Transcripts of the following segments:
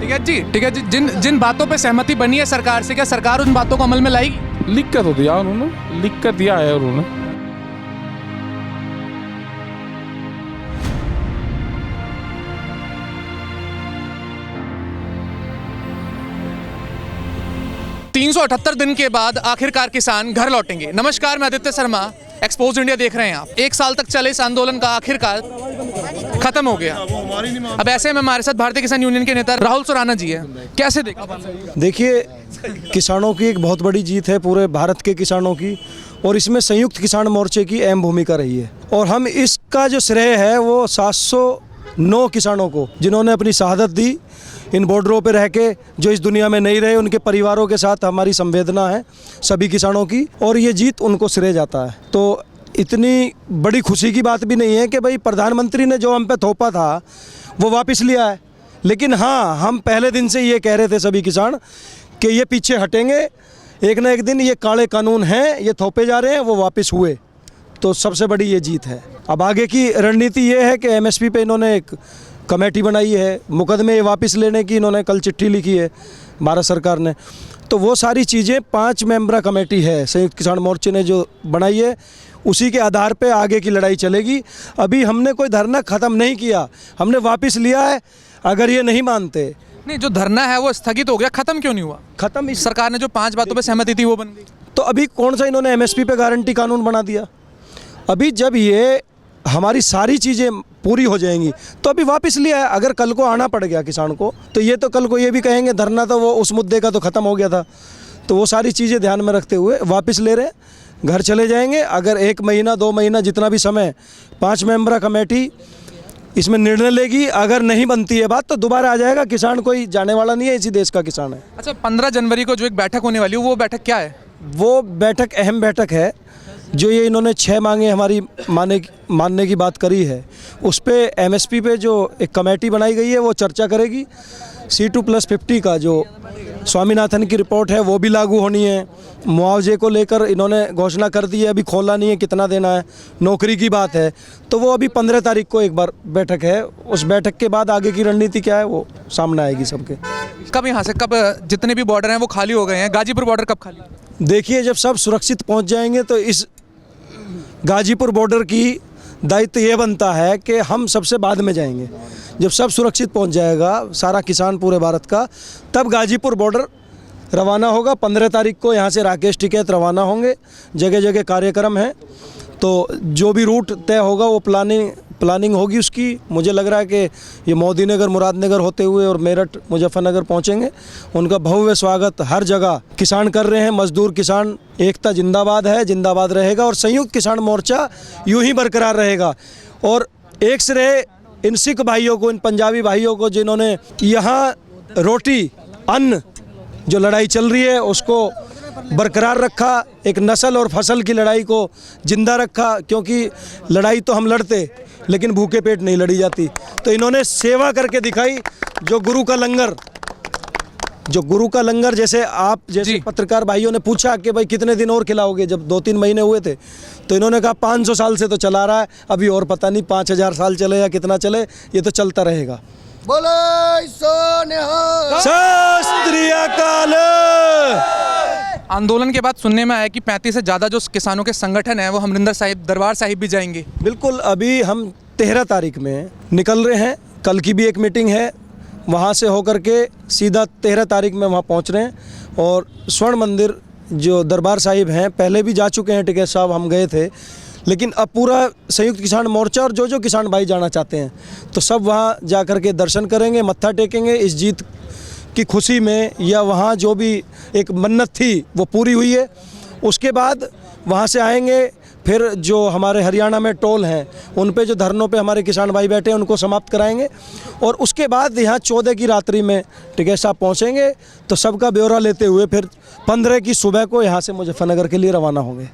ठीक है जी। जिन जिन बातों पे सहमति बनी है सरकार से, क्या सरकार उन बातों को अमल में लाएगी? लिख कर तो दिया उन्होंने, लिख कर दिया है उन्होंने। तीन 378 दिन के बाद आखिरकार किसान घर लौटेंगे। नमस्कार, मैं आदित्य शर्मा, एक्सपोज इंडिया देख रहे हैं आप। एक साल तक चले इस आंदोलन का आखिरकार खत्म हो गया। अब ऐसे में हमारे साथ भारतीय किसान यूनियन के नेता राहुल सुराना जी हैं। कैसे देखिए, किसानों की एक बहुत बड़ी जीत है पूरे भारत के किसानों की, और इसमें संयुक्त किसान मोर्चे की अहम भूमिका रही है। और हम इसका जो श्रेय है वो 709 किसानों को, जिन्होंने अपनी शहादत दी इन बॉर्डरों पे रह के, जो इस दुनिया में नहीं रहे, उनके परिवारों के साथ हमारी संवेदना है सभी किसानों की, और ये जीत उनको श्रेय जाता है। तो इतनी बड़ी खुशी की बात भी नहीं है कि भाई प्रधानमंत्री ने जो हम पे थोपा था वो वापस लिया है, लेकिन हाँ, हम पहले दिन से ये कह रहे थे सभी किसान कि ये पीछे हटेंगे, एक ना एक दिन ये काले कानून हैं, ये थोपे जा रहे हैं, वो वापस हुए। तो सबसे बड़ी ये जीत है। अब आगे की रणनीति ये है कि एमएसपी पे इन्होंने एक कमेटी बनाई है, मुकदमे वापस लेने की इन्होंने कल चिट्ठी लिखी है भारत सरकार ने। तो वो सारी चीज़ें 5 मेंबरा कमेटी है संयुक्त किसान मोर्चे ने जो बनाई है, उसी के आधार पे आगे की लड़ाई चलेगी। अभी हमने कोई धरना ख़त्म नहीं किया, हमने वापस लिया है। अगर ये नहीं मानते, नहीं, जो धरना है वो स्थगित हो गया, खत्म क्यों नहीं हुआ? खत्म इस सरकार ने जो 5 बातों पे सहमति थी वो बन गई। तो अभी कौन सा इन्होंने एमएसपी पे गारंटी कानून बना दिया? अभी जब ये हमारी सारी चीज़ें पूरी हो जाएंगी तो अभी वापस लिया है। अगर कल को आना पड़ गया किसान को, तो ये तो कल को ये भी कहेंगे धरना तो वो उस मुद्दे का तो ख़त्म हो गया था। तो वो सारी चीज़ें ध्यान में रखते हुए वापस ले रहे हैं, घर चले जाएंगे। अगर 1 महीना 2 महीना जितना भी समय 5 मेंबरा कमेटी इसमें निर्णय लेगी, अगर नहीं बनती है बात तो दोबारा आ जाएगा। किसान कोई जाने वाला नहीं है, इसी देश का किसान है। अच्छा, 15 जनवरी को जो एक बैठक होने वाली है, वो बैठक क्या है? वो बैठक अहम बैठक है। जो ये इन्होंने 6 मांगे हमारी मानने की बात करी है, उस पर एमएसपी पे जो एक कमेटी बनाई गई है वो चर्चा करेगी। C2+50 का जो स्वामीनाथन की रिपोर्ट है वो भी लागू होनी है। मुआवजे को लेकर इन्होंने घोषणा कर दी है, अभी खोला नहीं है कितना देना है। नौकरी की बात है, तो वो अभी 15 तारीख को एक बार बैठक है। उस बैठक के बाद आगे की रणनीति क्या है वो सामने आएगी सबके। कब यहाँ से कब जितने भी बॉर्डर हैं वो खाली हो गए हैं? गाजीपुर बॉर्डर कब खाली? देखिए, जब सब सुरक्षित पहुँच जाएंगे तो इस गाजीपुर बॉर्डर की दायित्व ये बनता है कि हम सबसे बाद में जाएंगे। जब सब सुरक्षित पहुंच जाएगा सारा किसान पूरे भारत का, तब गाजीपुर बॉर्डर रवाना होगा। 15 तारीख को यहाँ से राकेश टिकैत रवाना होंगे। जगह जगह कार्यक्रम है, तो जो भी रूट तय होगा वो प्लानिंग होगी उसकी। मुझे लग रहा है कि ये मोदी नगर मुरादनगर होते हुए और मेरठ मुजफ्फरनगर पहुँचेंगे। उनका भव्य स्वागत हर जगह किसान कर रहे हैं। मजदूर किसान एकता जिंदाबाद है, जिंदाबाद रहेगा, और संयुक्त किसान मोर्चा यूं ही बरकरार रहेगा। और एक श्रेय इन सिख भाइयों को, इन पंजाबी भाइयों को, जिन्होंने यहाँ रोटी अन्न जो लड़ाई चल रही है उसको बरकरार रखा, एक नस्ल और फसल की लड़ाई को जिंदा रखा। क्योंकि लड़ाई तो हम लड़ते, लेकिन भूखे पेट नहीं लड़ी जाती। तो इन्होंने सेवा करके दिखाई। जो गुरु का लंगर जैसे आप जैसे पत्रकार भाइयों ने पूछा कि भाई कितने दिन और खिलाओगे, जब 2-3 महीने हुए थे, तो इन्होंने कहा 500 साल से तो चला रहा है, अभी और पता नहीं 5000 साल चले या कितना चले, ये तो चलता रहेगा। बोले सो निहाल। सत श्री अकाल। आंदोलन के बाद सुनने में आया कि 35 से ज़्यादा जो किसानों के संगठन हैं वो हरमिंदर साहिब दरबार साहिब भी जाएंगे। बिल्कुल, अभी हम 13 तारीख में निकल रहे हैं। कल की भी एक मीटिंग है, वहाँ से होकर के सीधा 13 तारीख में वहाँ पहुँच रहे हैं। और स्वर्ण मंदिर जो दरबार साहिब हैं, पहले भी जा चुके हैं टिकैत साहब, हम गए थे, लेकिन अब पूरा संयुक्त किसान मोर्चा और जो किसान भाई जाना चाहते हैं तो सब वहाँ जा कर के दर्शन करेंगे, मत्था टेकेंगे इस जीत की खुशी में, या वहाँ जो भी एक मन्नत थी वो पूरी हुई है। उसके बाद वहाँ से आएंगे, फिर जो हमारे हरियाणा में टोल हैं उन पे जो धरनों पे हमारे किसान भाई बैठे हैं उनको समाप्त कराएंगे। और उसके बाद यहाँ 14 की रात्रि में टिकैत साहब पहुँचेंगे, तो सबका ब्यौरा लेते हुए फिर 15 की सुबह को यहाँ से मुजफ्फरनगर के लिए रवाना होंगे।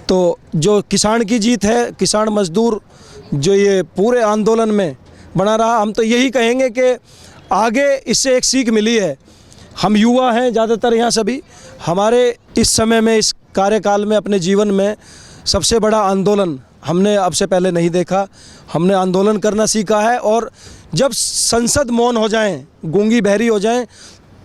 तो जो किसान की जीत है, किसान मजदूर जो ये पूरे आंदोलन में बना रहा, हम तो यही कहेंगे कि आगे इससे एक सीख मिली है। हम युवा हैं ज़्यादातर यहाँ सभी, हमारे इस समय में, इस कार्यकाल में, अपने जीवन में सबसे बड़ा आंदोलन हमने अब से पहले नहीं देखा। हमने आंदोलन करना सीखा है, और जब संसद मौन हो जाए, गूंगी बहरी हो जाए,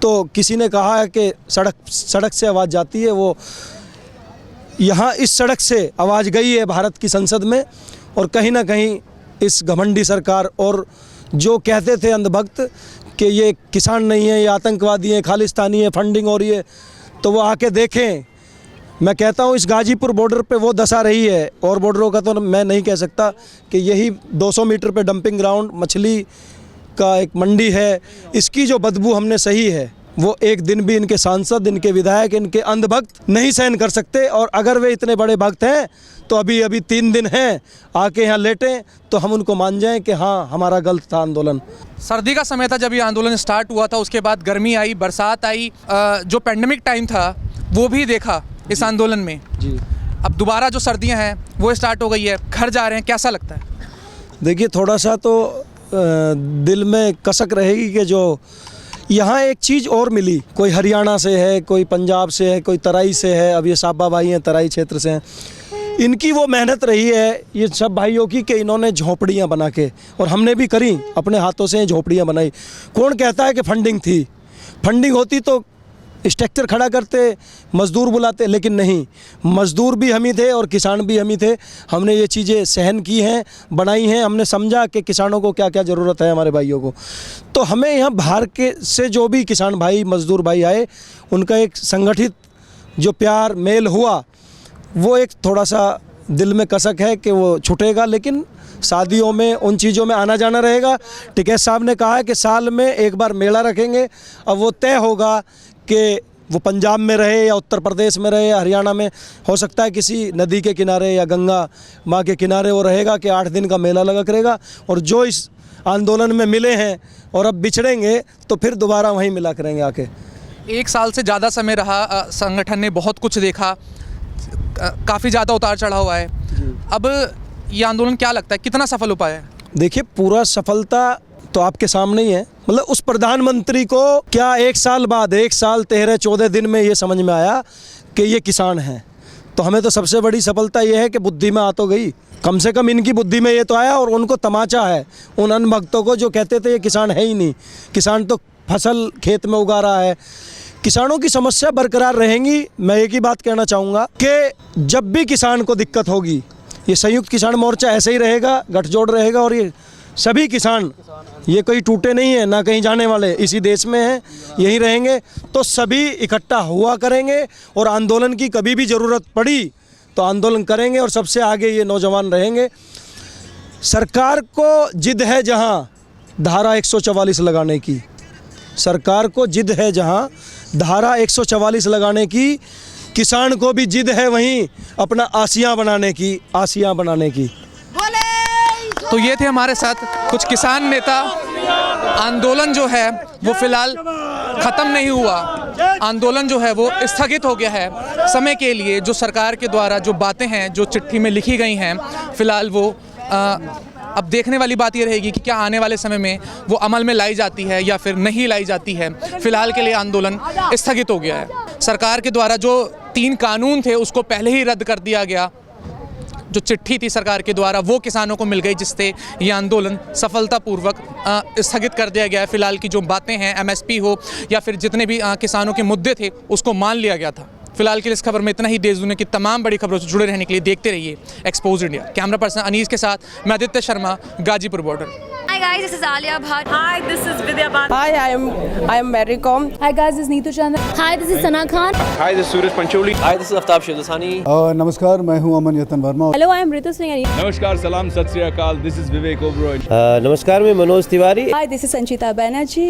तो किसी ने कहा है कि सड़क से आवाज़ जाती है, वो यहाँ इस सड़क से आवाज़ गई है भारत की संसद में। और कहीं ना कहीं इस घमंडी सरकार और जो कहते थे अंधभक्त कि ये किसान नहीं है, ये आतंकवादी हैं, खालिस्तानी है, फंडिंग हो रही है, तो वो आके देखें। मैं कहता हूँ इस गाजीपुर बॉर्डर पे वो दशा रही है, और बॉर्डरों का तो मैं नहीं कह सकता कि यही 200 मीटर पे डंपिंग ग्राउंड, मछली का एक मंडी है, इसकी जो बदबू हमने सही है वो एक दिन भी इनके सांसद, इनके विधायक, इनके अंधभक्त नहीं सहन कर सकते। और अगर वे इतने बड़े भक्त हैं तो अभी 3 दिन हैं, आके यहाँ लेटें तो हम उनको मान जाएं कि हाँ हमारा गलत था आंदोलन। सर्दी का समय था जब ये आंदोलन स्टार्ट हुआ था, उसके बाद गर्मी आई, बरसात आई, जो पैंडेमिक टाइम था वो भी देखा इस आंदोलन में जी। अब दोबारा जो सर्दियां हैं वो स्टार्ट हो गई है, घर जा रहे हैं, कैसा लगता है? देखिए थोड़ा सा तो दिल में कसक रहेगी कि जो यहाँ एक चीज़ और मिली, कोई हरियाणा से है, कोई पंजाब से है, कोई तराई से है, अब ये साबा भाई हैं तराई क्षेत्र से हैं, इनकी वो मेहनत रही है ये सब भाइयों की कि इन्होंने झोपड़ियाँ बना के, और हमने भी करी, अपने हाथों से झोपड़ियाँ बनाई। कौन कहता है कि फंडिंग थी? फंडिंग होती तो स्ट्रक्चर खड़ा करते, मज़दूर बुलाते, लेकिन नहीं, मज़दूर भी हम ही थे और किसान भी हम ही थे। हमने ये चीज़ें सहन की हैं, बनाई हैं, हमने समझा कि किसानों को क्या क्या ज़रूरत है, हमारे भाइयों को। तो हमें यहाँ बाहर के से जो भी किसान भाई, मज़दूर भाई आए, उनका एक संगठित जो प्यार मेल हुआ, वो एक थोड़ा सा दिल में कसक है कि वो छूटेगा। लेकिन शादियों में, उन चीज़ों में आना जाना रहेगा। टिकैत साहब ने कहा है कि साल में एक बार मेला रखेंगे। अब वो तय होगा कि वो पंजाब में रहे या उत्तर प्रदेश में रहे या हरियाणा में, हो सकता है किसी नदी के किनारे या गंगा माँ के किनारे वो रहेगा कि 8 दिन का मेला लगा करेगा। और जो इस आंदोलन में मिले हैं और अब बिछड़ेंगे तो फिर दोबारा वहीं मिला करेंगे आके। 1 साल से ज़्यादा समय रहा, संगठन ने बहुत कुछ देखा, काफ़ी ज़्यादा उतार चढ़ाव हुआ है। अब ये आंदोलन क्या लगता है कितना सफल हो पाया है? देखिए पूरा सफलता तो आपके सामने ही है। मतलब उस प्रधानमंत्री को क्या 1 साल बाद, 1 साल 13-14 दिन में ये समझ में आया कि ये किसान हैं? तो हमें तो सबसे बड़ी सफलता ये है कि बुद्धि में आ तो गई, कम से कम इनकी बुद्धि में ये तो आया। और उनको तमाचा है उन अनभक्तों को जो कहते थे ये किसान है ही नहीं, किसान तो फसल खेत में उगा रहा है। किसानों की समस्या बरकरार रहेंगी। मैं एक ही बात कहना चाहूँगा कि जब भी किसान को दिक्कत होगी, ये संयुक्त किसान मोर्चा ऐसे ही रहेगा, गठजोड़ रहेगा। और ये सभी किसान, ये कोई टूटे नहीं है, ना कहीं जाने वाले, इसी देश में हैं, यहीं रहेंगे। तो सभी इकट्ठा हुआ करेंगे और आंदोलन की कभी भी ज़रूरत पड़ी तो आंदोलन करेंगे। और सबसे आगे ये नौजवान रहेंगे। सरकार को जिद है जहाँ धारा 144 लगाने की, सरकार को जिद है जहाँ धारा 144 लगाने की, किसान को भी जिद है वहीं अपना आसियाँ बनाने की। तो ये थे हमारे साथ कुछ किसान नेता। आंदोलन जो है वो फिलहाल ख़त्म नहीं हुआ, आंदोलन जो है वो स्थगित हो गया है समय के लिए। जो सरकार के द्वारा जो बातें हैं, जो चिट्ठी में लिखी गई हैं, फिलहाल वो अब देखने वाली बात ये रहेगी कि क्या आने वाले समय में वो अमल में लाई जाती है या फिर नहीं लाई जाती है। फिलहाल के लिए आंदोलन स्थगित हो गया है। सरकार के द्वारा जो 3 कानून थे उसको पहले ही रद्द कर दिया गया। जो चिट्ठी थी सरकार के द्वारा वो किसानों को मिल गई, जिससे ये आंदोलन सफलतापूर्वक स्थगित कर दिया गया है। फिलहाल की जो बातें हैं, MSP हो या फिर जितने भी किसानों के मुद्दे थे उसको मान लिया गया था। फिलहाल के लिए इस खबर में इतना ही। देश दुनिया की तमाम बड़ी खबरों से जुड़े रहने के लिए देखते रहिए expose India. Camera person Anees के साथ मैं Aditya Sharma, Ghazipur border. Hi guys, this is Alia Bhatt. Hi, this is Vidya Bhan. Hi, I am Mary Com. Hi guys, this is Neetu Chandra. Hi, this is Sana Khan. Hi, this is Suraj Pancholi. Hi, this is Aftab Shildasani. नमस्कार, मैं हूं अमन यतन Verma. Hello, I am Ritu Singh. नमस्कार, सलाम, सत श्री अकाल, this is Vivek Oberoi. नमस्कार, मैं Manoj Tiwari. Hi, this is Sanchita Banerjee.